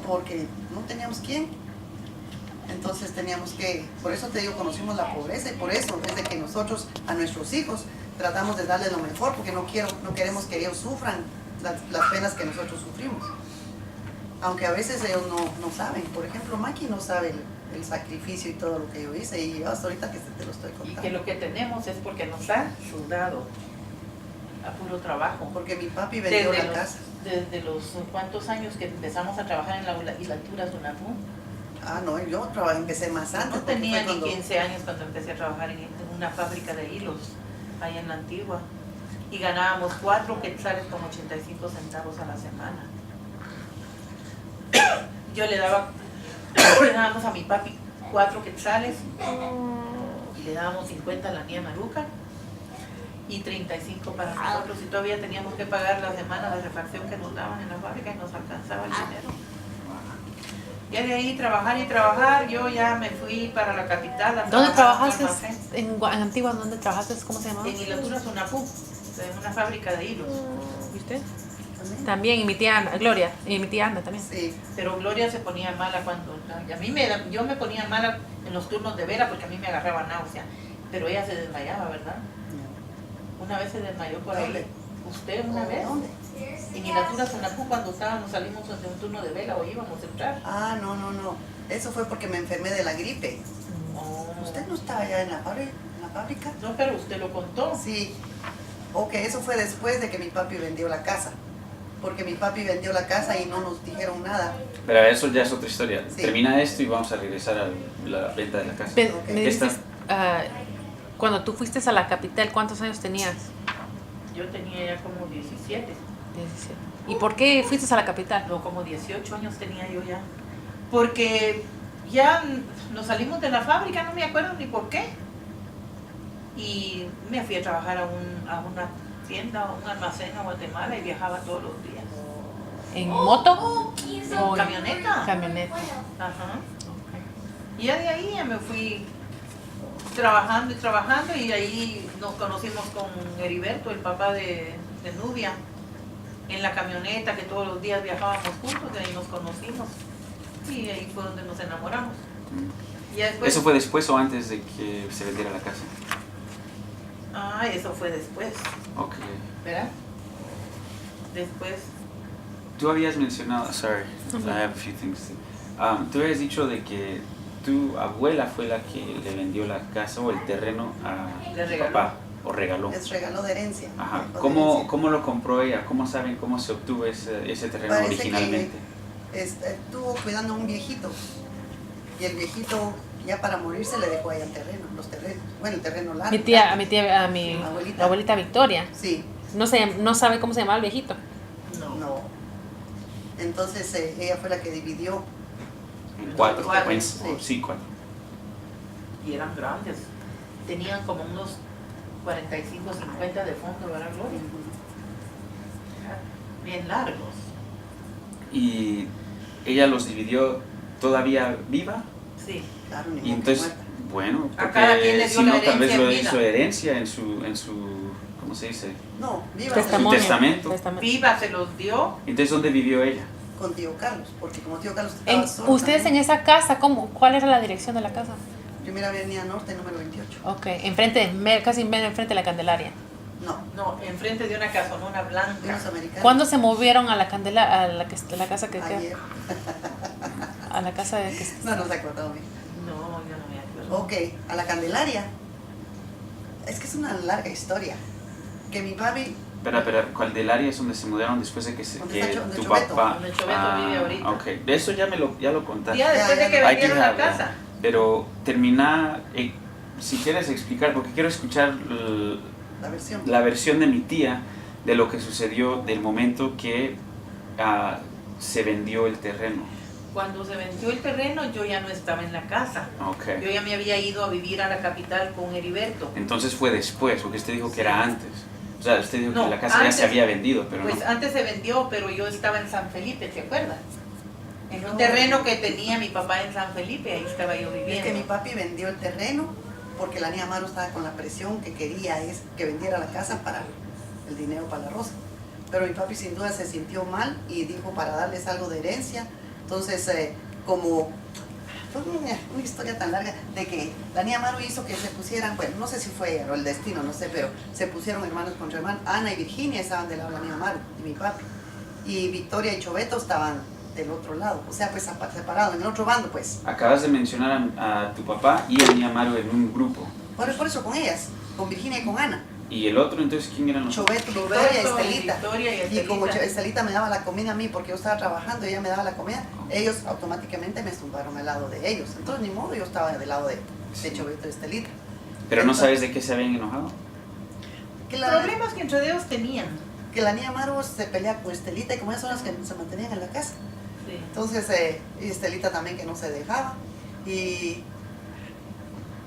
porque no teníamos quién. Entonces teníamos que, por eso te digo, conocimos la pobreza y por eso es de que nosotros a nuestros hijos tratamos de darles lo mejor, porque no queremos que ellos sufran las penas que nosotros sufrimos. Aunque a veces ellos no saben. Por ejemplo, Maki no sabe el sacrificio y todo lo que yo hice, y yo hasta ahorita que te lo estoy contando. Y que lo que tenemos es porque nos ha sudado a puro trabajo. Porque mi papi vendió la casa. Desde los cuantos años que empezamos a trabajar en la Hilatura Sunapú. Ah, no, yo empecé más antes. No tenía ni 15 años cuando empecé a trabajar en una fábrica de hilos, allá en la Antigua. Y ganábamos 4 quetzales con 85 centavos a la semana. Yo le dábamos a mi papi 4 quetzales y le dábamos 50 a la niña Maruca y 35 para nosotros, y todavía teníamos que pagar la semana de refacción que nos daban en la fábrica y nos alcanzaba el dinero. Ya de ahí trabajar y trabajar, yo ya me fui para la capital. ¿Dónde trabajaste? En Antigua, ¿dónde trabajaste? ¿Cómo se llamaba? En Hilatura Sunapú, en una fábrica de hilos. ¿Viste? También, y mi tía Ana, Gloria, y mi tía Ana también. Sí. Pero Gloria se ponía mala cuando, yo me ponía mala en los turnos de vela porque a mí me agarraba náusea, pero ella se desmayaba, ¿verdad? Una vez se desmayó por ahí. ¿Usted una vez? ¿Dónde? En Hilatura Sunapú, cuando salimos de un turno de vela o íbamos a entrar. Ah, no. Eso fue porque me enfermé de la gripe. Oh. ¿Usted no estaba allá en la fábrica? No, pero usted lo contó. Sí. Ok, eso fue después de que mi papi vendió la casa. Porque mi papi vendió la casa y no nos dijeron nada. Pero eso ya es otra historia. Sí. Termina esto y vamos a regresar a la venta de la casa. Me Ok. dices, cuando tú fuiste a la capital, ¿cuántos años tenías? Yo tenía ya como 17. 17. ¿Y por qué fuiste a la capital? No, como 18 años tenía yo ya. Porque ya nos salimos de la fábrica, no me acuerdo ni por qué. Y me fui a trabajar a una tienda, a un almacén a Guatemala y viajaba todos los días. ¿En moto? ¿En camioneta? Camioneta. Ajá. Y ya de ahí ya me fui trabajando y ahí nos conocimos con Heriberto, el papá de Nubia, en la camioneta, que todos los días viajábamos juntos, de ahí nos conocimos y ahí fue donde nos enamoramos. Y después, ¿Eso fue después o antes de que se vendiera la casa? Eso fue después, Ok. ¿verdad? Después. Tú habías mencionado, sorry, I have a few things. Tú habías dicho de que tu abuela fue la que le vendió la casa o el terreno a tu papá, o regaló. Es regalo de herencia. Ajá. Regalo de ¿Cómo, herencia. ¿Cómo lo compró ella? ¿Cómo saben cómo se obtuvo ese terreno Parece originalmente? que estuvo cuidando a un viejito. Y el viejito, ya para morirse, le dejó ahí el terreno, los terrenos. Bueno, el terreno largo. A mi Abuelita. abuelita Victoria. Sí. No sabe cómo se llamaba el viejito. No. Entonces ella fue la que dividió. En 4. Cuatro. Sí, 4. Y eran grandes. Tenían como unos 45, 50 de fondo, ¿verdad, Gloria? Bien largos. Y ella los dividió todavía viva. Sí. Claro, ni Y modo que entonces, muerta. bueno, A cada quien le porque dio si la no, tal vez herencia lo en vida. hizo herencia en su ¿cómo se dice? No, viva Testimonio. testamento. Viva se los dio. Entonces, ¿dónde vivió ella? con tío Carlos, porque como tío Carlos estaba solo ¿Ustedes también. en esa casa, cuál era la dirección de la casa? Yo mira Avenida Norte, número 28. Ok, casi enfrente de la Candelaria. No, No, enfrente de una casonona blanca. unos americanos. ¿Cuándo se movieron a la la casa que queda? Ayer. A la casa de que No nos acordamos bien. No, yo no me acuerdo. Ok, a la Candelaria. Es que es una larga historia. Que mi papi, Espera, ¿cuál del área es donde se mudaron después de que, Donde que está donde tu Choveto. papá... Donde Choveto vive ahorita. Ok, de eso ya lo contaste. Ya después de que Hay que vendieron la hablar. casa. Pero termina, si quieres explicar, porque quiero escuchar la versión. la versión de mi tía de lo que sucedió del momento que se vendió el terreno. Cuando se vendió el terreno, yo ya no estaba en la casa. Ok. Yo ya me había ido a vivir a la capital con Heriberto. Entonces fue después, porque usted dijo que Sí. era antes. O sea, usted dijo No, que la casa antes. ya se había vendido, pero Pues no. antes se vendió, pero yo estaba en San Felipe, ¿te acuerdas? En un No. terreno que tenía mi papá en San Felipe, ahí estaba yo viviendo. Es que mi papi vendió el terreno porque la niña Maru estaba con la presión que quería que vendiera la casa para el dinero para la rosa. Pero mi papi sin duda se sintió mal y dijo para darles algo de herencia, Entonces, como fue una historia tan larga de que la niña Maru hizo que se pusieran, bueno, no sé si fue ella o el destino, no sé, pero se pusieron hermanos contra hermanos. Ana y Virginia estaban del lado de la niña Maru y mi papi. Y Victoria y Choveto estaban del otro lado, o sea, pues separados, en el otro bando, pues. Acabas de mencionar a tu papá y a niña Maru en un grupo. Por eso con ellas, con Virginia y con Ana. ¿Y el otro entonces quién eran los Choveto, Victoria y Estelita. Victoria y Y Estelita. como Estelita me daba la comida a mí porque yo estaba trabajando y ella me daba la comida, ellos automáticamente me zumbaron al lado de ellos. Entonces, ni modo, yo estaba del lado de Choveto y Estelita. Pero no sabes de qué se habían enojado. Que Problemas que entre ellos tenían. que la niña Maru se pelea con Estelita y como ellas son las que se mantenían en la casa. Sí. Entonces, y Estelita también que no se dejaba. Y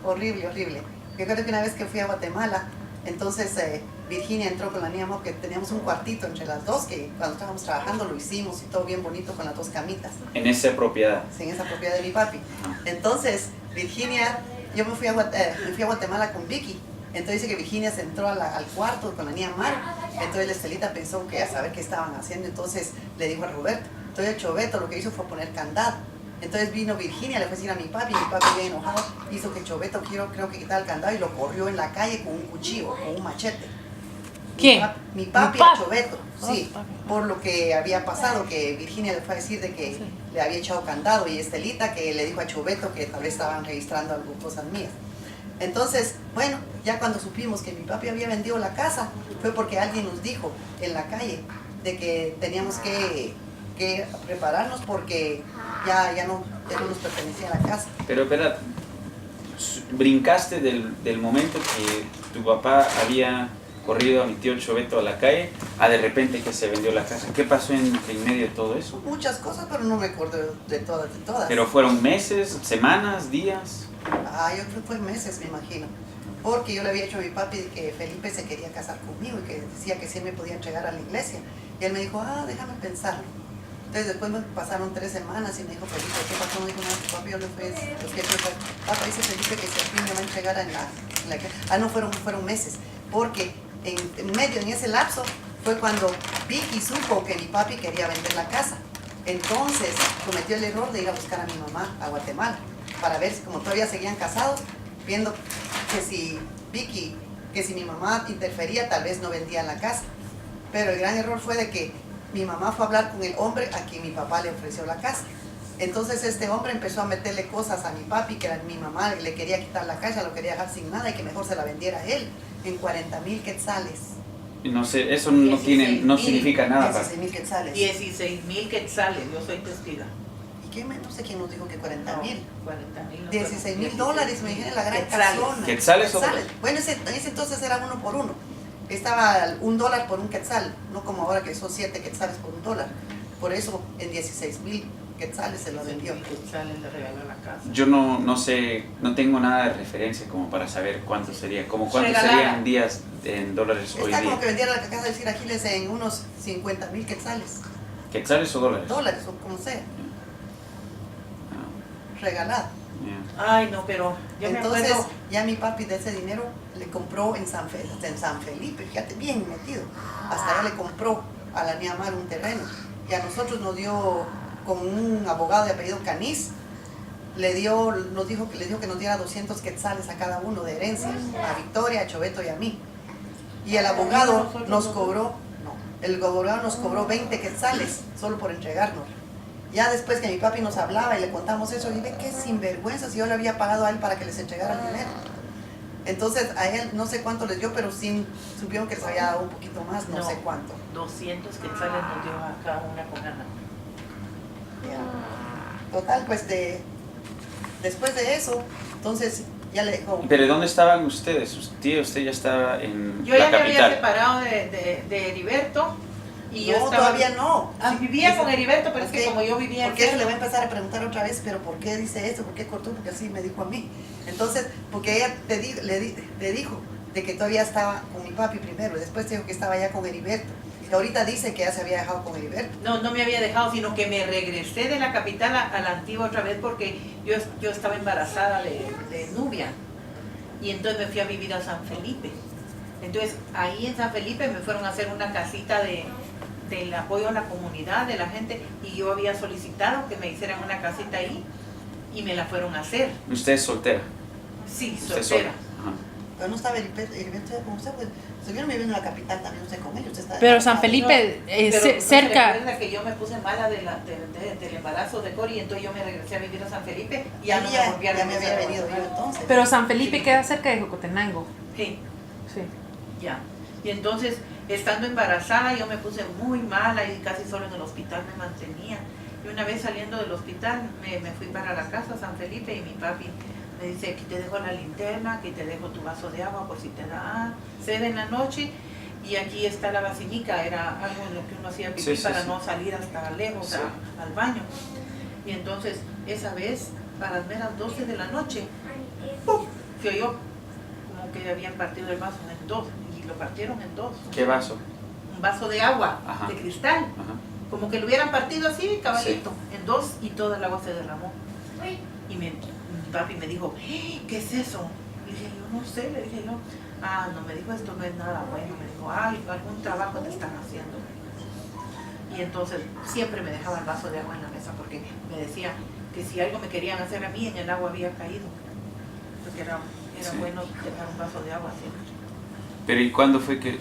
horrible, horrible. Recuerdo que una vez que fui a Guatemala, entonces Virginia entró con la niña Maru, que teníamos un cuartito entre las dos, que cuando estábamos trabajando lo hicimos y todo bien bonito con las dos camitas. En esa propiedad. Sí, en esa propiedad de mi papi. Entonces, Virginia, yo me fui a Guatemala con Vicky. Entonces dice que Virginia se entró al cuarto con la niña Maru. Entonces la Estelita pensó que a saber qué estaban haciendo, entonces le dijo a Roberto. Entonces el Choveto lo que hizo fue poner candado. Entonces vino Virginia, le fue a decir a mi papi, y mi papi bien enojado, hizo que Choveto creo que quitara el candado y lo corrió en la calle con un cuchillo, con un machete. ¿Quién? Mi papi ¿Tu a papi? Choveto, sí, por lo que había pasado, que Virginia le fue a decir de que le había echado candado y Estelita que le dijo a Choveto que tal vez estaban registrando algo, cosas mías. Entonces, bueno, ya cuando supimos que mi papi había vendido la casa, fue porque alguien nos dijo en la calle de que teníamos que prepararnos porque ya no nos pertenecía la casa. Pero espera, brincaste del momento que tu papá había corrido a mi tío Choveto a la calle a de repente que se vendió la casa. ¿Qué pasó en medio de todo eso? Muchas cosas, pero no me acuerdo de todas. ¿Pero fueron meses, semanas, días? Yo creo que fue meses, me imagino. Porque yo le había dicho a mi papi que Felipe se quería casar conmigo y que decía que sí me podía entregar a la iglesia. Y él me dijo, déjame pensarlo. Entonces después me pasaron 3 semanas y me dijo Felipe, ¿qué pasó? Me dijo, no, tu papi yo le fue, papá dice Felipe que si al fin me va a entregar en la iglesia. No, fueron meses. Porque en medio, en ese lapso, fue cuando Vicky supo que mi papi quería vender la casa. Entonces cometió el error de ir a buscar a mi mamá a Guatemala para ver si como todavía seguían casados, viendo que si mi mamá interfería, tal vez no vendían la casa. Pero el gran error fue de que mi mamá fue a hablar con el hombre a quien mi papá le ofreció la casa. Entonces este hombre empezó a meterle cosas a mi papi, que mi mamá le quería quitar la casa, lo quería dejar sin nada y que mejor se la vendiera a él en 40,000 quetzales. No sé, eso no significa nada. 16,000 quetzales. 16,000 quetzales, yo soy testiga. No sé quién nos dijo que 40,000. 40,000. 16,000 dólares, me dijeron, la gran Quetzales. casona. ¿Quetzales o dólares? Bueno, en ese entonces era 1 por 1. Estaba $1 por un quetzal, no como ahora que son 7 quetzales por $1. Por eso en 16,000 quetzales se lo vendió. Quetzales le regaló la casa. Yo no sé, no tengo nada de referencia como para saber cuánto sería, como cuánto Regalada. serían días en dólares hoy Está como día. que vendiera la casa de Sirajiles en unos 50,000 quetzales. ¿Quetzales o dólares? Dólares o como sea, Ah, regalado. yeah. Ay, no, pero yo Entonces, me acuerdo. ya mi papi de ese dinero le compró en San Felipe, fíjate, bien metido. Hasta allá le compró a la niña Mar un terreno. Y a nosotros nos dio, con un abogado de apellido Caniz, le dijo que nos diera 200 quetzales a cada uno de herencia, a Victoria, a Choveto y a mí. Y el abogado nos cobró, el abogado nos cobró 20 quetzales solo por entregarnos. Ya después que mi papi nos hablaba y le contamos eso, dije, qué sinvergüenza si yo le había pagado a él para que les entregara el dinero. Entonces a él no sé cuánto les dio, pero sí supieron que les había dado un poquito más, no sé cuánto. 200 quetzales nos dio a cada una con Ana. Ya. Total, pues después de eso, entonces ya le dejó. ¿Pero dónde estaban ustedes? Usted ya estaba en Yo la ya me había capital. separado de Heriberto. Y yo No, estaba, todavía no. vivía con Heriberto, pero es que Ok. como yo vivía en Porque él le va a empezar a preguntar otra vez, pero ¿por qué dice eso? ¿Por qué cortó? Porque así me dijo a mí. Entonces, porque ella le dijo de que todavía estaba con mi papi primero, y después dijo que estaba ya con Heriberto. Y ahorita dice que ya se había dejado con Heriberto. No me había dejado, sino que me regresé de la capital a la antigua otra vez porque yo estaba embarazada de Nubia. Y entonces me fui a vivir a San Felipe. Entonces ahí en San Felipe me fueron a hacer una casita de del apoyo a la comunidad, de la gente, y yo había solicitado que me hicieran una casita ahí y me la fueron a hacer. ¿Usted es soltera? Sí, ¿Usted soltera. Ajá. Pero no estaba Heriberto con usted, pues estuvieron viviendo en la capital también usted con ellos. Usted está Pero San Felipe, Pero no cerca. se recuerda que yo me puse mala del embarazo de Cori, entonces yo me regresé a vivir a San Felipe y ya no me volví a ya me regresar había a venido yo Guatemala. entonces. Pero San Felipe queda cerca de Jocotenango. Sí, Sí. ya. Y entonces, estando embarazada, yo me puse muy mala y casi solo en el hospital me mantenía. Y una vez saliendo del hospital, me fui para la casa, San Felipe, y mi papi me dice, aquí te dejo la linterna, aquí te dejo tu vaso de agua por si te da sed en la noche. Y aquí está la vacinica, era algo en lo que uno hacía pipí para no salir hasta lejos al baño. Y entonces, esa vez, a las meras 12 de la noche, ¡pum!, se oyó como que habían partido el vaso en dos, y lo partieron en dos. ¿Qué vaso? Un vaso de agua, Ajá. de cristal, Ajá. como que lo hubieran partido así, caballito, en dos, y toda el agua se derramó. Y mi papi me dijo, ¿qué es eso? Le dije yo, no sé, le dije yo. Ah, no, me dijo, esto no es nada bueno. Me dijo, ay, algún trabajo te están haciendo. Y entonces siempre me dejaba el vaso de agua en la mesa porque me decía que si algo me querían hacer a mí, en el agua había caído. Porque era bueno dejar un vaso de agua siempre. Pero ¿y cuándo fue que